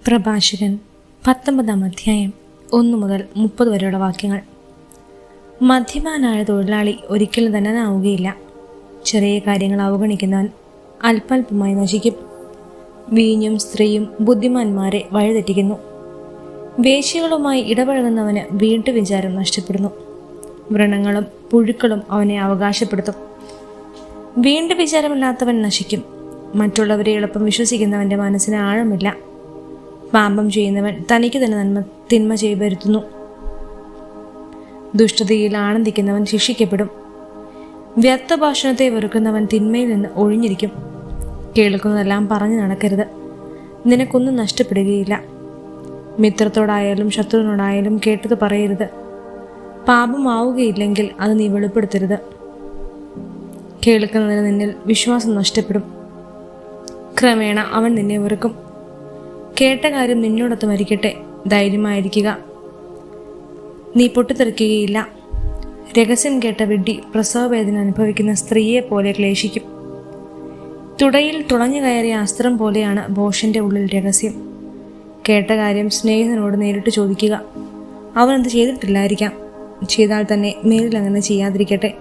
പ്രഭാഷകൻ 19 അധ്യായം 1 മുതൽ 30 വരെയുള്ള വാക്യങ്ങൾ. മദ്യപാനായ തൊഴിലാളി ഒരിക്കലും ധനനാവുകയില്ല. ചെറിയ കാര്യങ്ങൾ അവഗണിക്കുന്നവൻ അല്പൽപമായി നശിക്കും. വീഞ്ഞും സ്ത്രീയും ബുദ്ധിമാന്മാരെ വഴിതെറ്റിക്കുന്നു. വേശ്യകളുമായി ഇടപഴകുന്നവന് വീട്ടുവിചാരം നഷ്ടപ്പെടുന്നു. വ്രണങ്ങളും പുഴുക്കളും അവനെ അവകാശപ്പെടുത്തും. വീണ്ടു വിചാരമില്ലാത്തവൻ നശിക്കും. മറ്റുള്ളവരെ എളുപ്പം വിശ്വസിക്കുന്നവൻ്റെ മനസ്സിന് ആഴമില്ല. പാപം ചെയ്യുന്നവൻ തനിക്ക് തന്നെ തിന്മ വരുത്തുന്നു. ദുഷ്ടതയിൽ ആനന്ദിക്കുന്നവൻ ശിക്ഷിക്കപ്പെടും. വ്യർത്ഥഭാഷണത്തെ വെറുക്കുന്നവൻ തിന്മയിൽ നിന്ന് ഒഴിഞ്ഞിരിക്കും. കേൾക്കുന്നതെല്ലാം പറഞ്ഞു നടക്കരുത്, നിനക്കൊന്നും നഷ്ടപ്പെടുകയില്ല. മിത്രത്തോടായാലും ശത്രുവിനോടായാലും കേട്ടത് പറയരുത്. പാപമാവുകയില്ലെങ്കിൽ അത് നീ വെളിപ്പെടുത്തരുത്. കേൾക്കുന്നതിന് നിന്നിൽ വിശ്വാസം നഷ്ടപ്പെടും. ക്രമേണ അവൻ നിന്നെ വെറുക്കും. കേട്ട കാര്യം നിന്നോടൊത്ത് മരിക്കട്ടെ, ധൈര്യമായിരിക്കുക, നീ പൊട്ടിത്തെറിക്കുകയില്ല. രഹസ്യം കേട്ട വിഡ്ഢി പ്രസവവേദന അനുഭവിക്കുന്ന സ്ത്രീയെ പോലെ ക്ലേശിക്കും. തുടയിൽ തുളഞ്ഞു കയറിയ അസ്ത്രം പോലെയാണ് ഭോഷന്റെ ഉള്ളിൽ രഹസ്യം. കേട്ട കാര്യം സ്നേഹിതനോട് നേരിട്ട് ചോദിക്കുക. അവനത് ചെയ്തിട്ടില്ലായിരിക്കാം, ചെയ്താൽ തന്നെ മേലിൽ അങ്ങനെ ചെയ്യാതിരിക്കട്ടെ.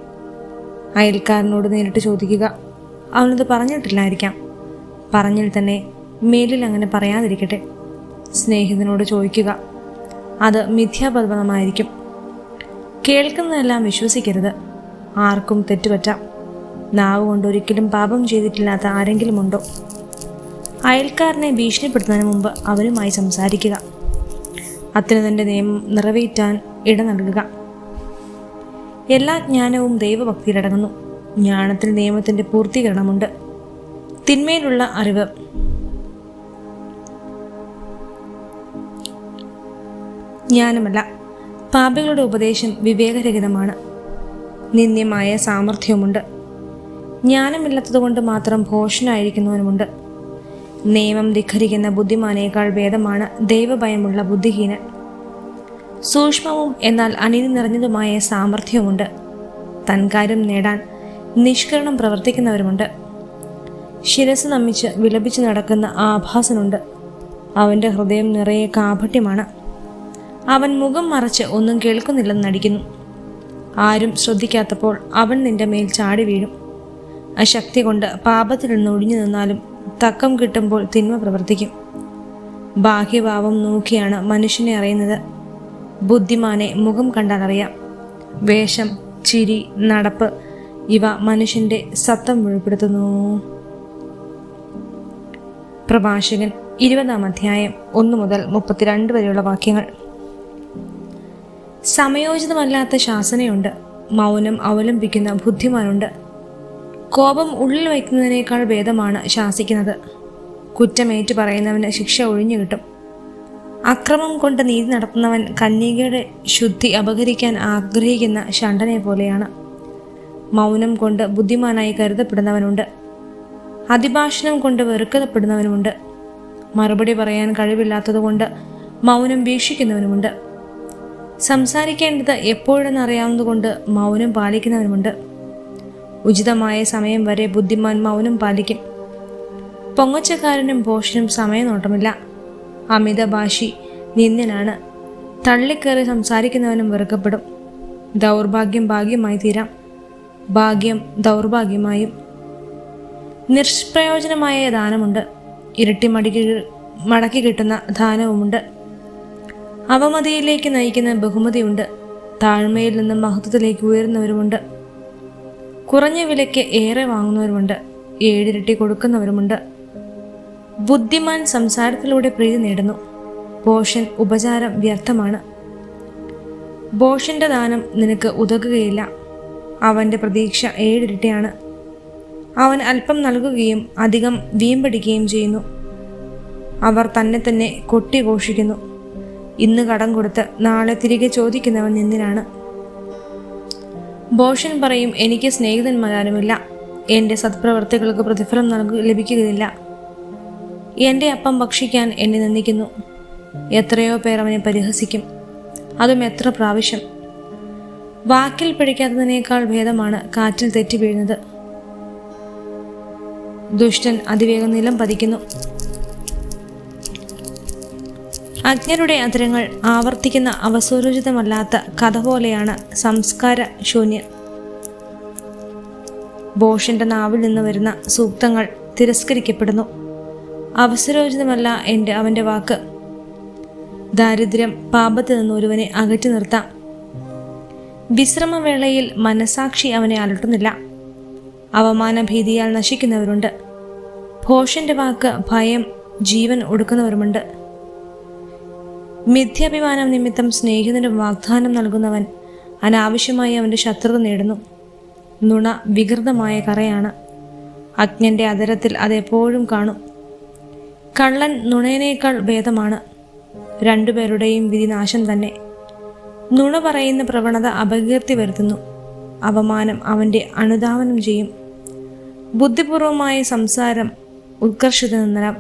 അയൽക്കാരനോട് നേരിട്ട് ചോദിക്കുക. അവനത് പറഞ്ഞിട്ടില്ലായിരിക്കാം, പറഞ്ഞാൽ തന്നെ മേലിൽ അങ്ങനെ പറയാതിരിക്കട്ടെ. സ്നേഹിതനോട് ചോദിക്കുക, അത് മിഥ്യാപർവ്വതമായിരിക്കും. കേൾക്കുന്നതെല്ലാം വിശ്വസിക്കരുത്. ആർക്കും തെറ്റുപറ്റാം. നാവ് കൊണ്ട് ഒരിക്കലും പാപം ചെയ്തിട്ടില്ലാത്ത ആരെങ്കിലും ഉണ്ടോ? അയൽക്കാരനെ ഭീഷണിപ്പെടുത്തുന്നതിന് മുമ്പ് അവരുമായി സംസാരിക്കുക. അത്യുന്നതന്റെ നിയമം നിറവേറ്റാൻ ഇട നൽകുക. എല്ലാ ജ്ഞാനവും ദൈവഭക്തിയിലടങ്ങുന്നു. ജ്ഞാനത്തിൽ നിയമത്തിന്റെ പൂർത്തീകരണമുണ്ട്. തിന്മയിലുള്ള അറിവ് ജ്ഞാനമല്ല. പാപികളുടെ ഉപദേശം വിവേകരഹിതമാണ്. നിന്ദ്യമായ സാമർഥ്യവുമുണ്ട്. ജ്ഞാനമില്ലാത്തതുകൊണ്ട് മാത്രം ഭോഷനായിരിക്കുന്നവനുമുണ്ട്. നിയമം ധിഖരിക്കുന്ന ബുദ്ധിമാനേക്കാൾ ഭേദമാണ് ദൈവഭയമുള്ള ബുദ്ധിഹീനൻ. സൂക്ഷ്മവും എന്നാൽ അനീതി നിറഞ്ഞതുമായ സാമർഥ്യവുമുണ്ട്. തൻകാര്യം നേടാൻ നിഷ്കരണം പ്രവർത്തിക്കുന്നവരുമുണ്ട്. ശിരസ് നമിച്ച് വിലപിച്ച് നടക്കുന്ന ആഭാസനുണ്ട്. അവൻ്റെ ഹൃദയം നിറയെ കാപട്യമാണ്. അവൻ മുഖം മറച്ച് ഒന്നും കേൾക്കുന്നില്ലെന്ന് നടിക്കുന്നു. ആരും ശ്രദ്ധിക്കാത്തപ്പോൾ അവൻ നിന്റെ മേൽ ചാടി വീഴും. അശക്തി കൊണ്ട് പാപത്തിൽ നിന്ന് ഒഴിഞ്ഞു നിന്നാലും തക്കം കിട്ടുമ്പോൾ തിന്മ പ്രവർത്തിക്കും. ബാഹ്യഭാവം നോക്കിയാണ് മനുഷ്യനെ അറിയുന്നത്. ബുദ്ധിമാനെ മുഖം കണ്ടാൽ അറിയാം. വേഷം, ചിരി, നടപ്പ് ഇവ മനുഷ്യന്റെ സത്തം വെളിപ്പെടുത്തുന്നു. പ്രഭാഷകൻ 20 അധ്യായം 1 മുതൽ 32 വരെയുള്ള വാക്യങ്ങൾ. സമയോചിതമല്ലാത്ത ശാസനയുണ്ട്. മൗനം അവലംബിക്കുന്ന ബുദ്ധിമാനുണ്ട്. കോപം ഉള്ളിൽ വയ്ക്കുന്നതിനേക്കാൾ ഭേദമാണ് ശാസിക്കുന്നത്. കുറ്റമേറ്റു പറയുന്നവന് ശിക്ഷ ഒഴിഞ്ഞു കിട്ടും. അക്രമം കൊണ്ട് നീതി നടത്തുന്നവൻ കന്യകയുടെ ശുദ്ധി അപഹരിക്കാൻ ആഗ്രഹിക്കുന്ന ഷണ്ഡനെ പോലെയാണ്. മൗനം കൊണ്ട് ബുദ്ധിമാനായി കരുതപ്പെടുന്നവനുണ്ട്. അതിഭാഷണം കൊണ്ട് വെറുക്കപ്പെടുന്നവനുമുണ്ട്. മറുപടി പറയാൻ കഴിവില്ലാത്തതുകൊണ്ട് മൗനം വീക്ഷിക്കുന്നവനുമുണ്ട്. സംസാരിക്കേണ്ടത് എപ്പോഴെന്ന് അറിയാവുന്നതുകൊണ്ട് മൗനം പാലിക്കുന്നവനുമുണ്ട്. ഉചിതമായ സമയം വരെ ബുദ്ധിമാൻ മൗനം പാലിക്കും. പൊങ്ങച്ചക്കാരനും ഭോഷനും സമയനോട്ടമില്ല. അമിതഭാഷി നിന്ദ്യനാണ്. തള്ളിക്കേറി സംസാരിക്കുന്നവനും വെറുക്കപ്പെടും. ദൗർഭാഗ്യം ഭാഗ്യമായി തീരാം, ഭാഗ്യം ദൗർഭാഗ്യമായും. നിഷ്പ്രയോജനമായ ദാനമുണ്ട്. ഇരട്ടി മടക്കി കിട്ടുന്ന ദാനവുമുണ്ട്. അവമതിയിലേക്ക് നയിക്കുന്ന ബഹുമതിയുണ്ട്. താഴ്മയിൽ നിന്നും മഹത്വത്തിലേക്ക് ഉയരുന്നവരുമുണ്ട്. കുറഞ്ഞ വിലയ്ക്ക് ഏറെ വാങ്ങുന്നവരുമുണ്ട്. 7 ഇരട്ടി കൊടുക്കുന്നവരുമുണ്ട്. ബുദ്ധിമാൻ സംസാരത്തിലൂടെ പ്രീതി നേടുന്നു. ഭോഷൻ ഉപചാരം വ്യർത്ഥമാണ്. ഭോഷന്റെ ദാനം നിനക്ക് ഉതകുകയില്ല. അവൻ്റെ പ്രതീക്ഷ 7 ഇരട്ടിയാണ്. അവൻ അല്പം നൽകുകയും അധികം വീമ്പടിക്കുകയും ചെയ്യുന്നു. അവർ തന്നെ കൊട്ടിഘോഷിക്കുന്നു. ഇന്ന് കടം കൊടുത്ത് നാളെ തിരികെ ചോദിക്കുന്നവൻ നിന്ദിനാണ്. ഭോഷൻ പറയും, എനിക്ക് സ്നേഹിതന്മാരാരുമില്ല. എൻ്റെ സത്പ്രവർത്തികൾക്ക് പ്രതിഫലം ലഭിക്കുകയില്ല. എൻ്റെ അപ്പം ഭക്ഷിക്കാൻ എന്നെ നിന്ദിക്കുന്നു. എത്രയോ പേർ അവനെ പരിഹസിക്കും, അതും എത്ര പ്രാവശ്യം. വാക്കിൽ പിടിക്കാത്തതിനേക്കാൾ ഭേദമാണ് കാറ്റിൽ തെറ്റി വീഴുന്നത്. ദുഷ്ടൻ അതിവേഗം നിലം പതിക്കുന്നു. അജ്ഞരുടെ അധരങ്ങൾ ആവർത്തിക്കുന്ന അവസരോചിതമല്ലാത്ത കഥ പോലെയാണ് സംസ്കാര ശൂന്യൻ. ബോഷന്റെ നാവിൽ നിന്ന് വരുന്ന സൂക്തങ്ങൾ തിരസ്കരിക്കപ്പെടുന്നു. അവസരോചിതമല്ല അവൻ്റെ വാക്ക്. ദാരിദ്ര്യം പാപത്തിൽ നിന്ന് ഒരുവനെ അകറ്റി നിർത്താം. വിശ്രമവേളയിൽ മനസാക്ഷി അവനെ അലട്ടുന്നില്ല. അവമാന ഭീതിയാൽ നശിക്കുന്നവരുണ്ട്. ഭോഷന്റെ വാക്ക് ഭയം ജീവൻ ഒടുക്കുന്നവരുമുണ്ട്. മിഥ്യാഭിമാനം നിമിത്തം സ്നേഹിതന് വാഗ്ദാനം നൽകുന്നവൻ അനാവശ്യമായി അവൻ്റെ ശത്രുത നേടുന്നു. നുണ വികൃതമായ കറയാണ്. അജ്ഞന്റെ അതരത്തിൽ അതെപ്പോഴും കാണും. കള്ളൻ നുണയനേക്കാൾ ഭേദമാണ്. രണ്ടുപേരുടെയും വിധി നാശം തന്നെ. നുണ പറയുന്ന പ്രവണത അപകീർത്തി വരുത്തുന്നു. അപമാനം അവൻ്റെ അനുധാവനം ചെയ്യും. ബുദ്ധിപൂർവമായ സംസാരം ഉത്കർഷത്തിൽ നിന്നരാം.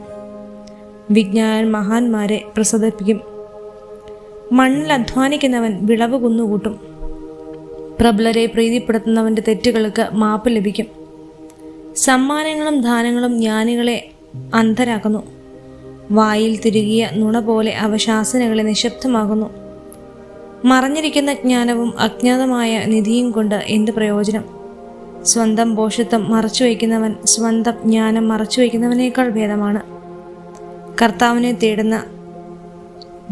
വിജ്ഞാനൻ മഹാന്മാരെ പ്രസദിപ്പിക്കും. മണ്ണിൽ അധ്വാനിക്കുന്നവൻ വിളവ് കുന്നുകൂട്ടും. പ്രബലരെ പ്രീതിപ്പെടുത്തുന്നവൻ്റെ തെറ്റുകൾക്ക് മാപ്പ് ലഭിക്കും. സമ്മാനങ്ങളും ദാനങ്ങളും ജ്ഞാനികളെ അന്ധരാക്കുന്നു. വായിൽ തിരുകിയ നുണ പോലെ അവ ശാസനകളെ നിശബ്ദമാകുന്നു. മറഞ്ഞിരിക്കുന്ന ജ്ഞാനവും അജ്ഞാതമായ നിധിയും കൊണ്ട് എന്ത് പ്രയോജനം? സ്വന്തം ഭോഷത്വം മറച്ചുവയ്ക്കുന്നവൻ സ്വന്തം ജ്ഞാനം മറച്ചുവയ്ക്കുന്നവനേക്കാൾ ഭേദമാണ്. കർത്താവിനെ തേടുന്ന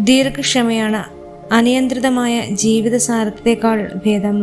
ദീർഘക്ഷമയാണ് അനിയന്ത്രിതമായ ജീവിതസാരത്തേക്കാൾ ഭേദം.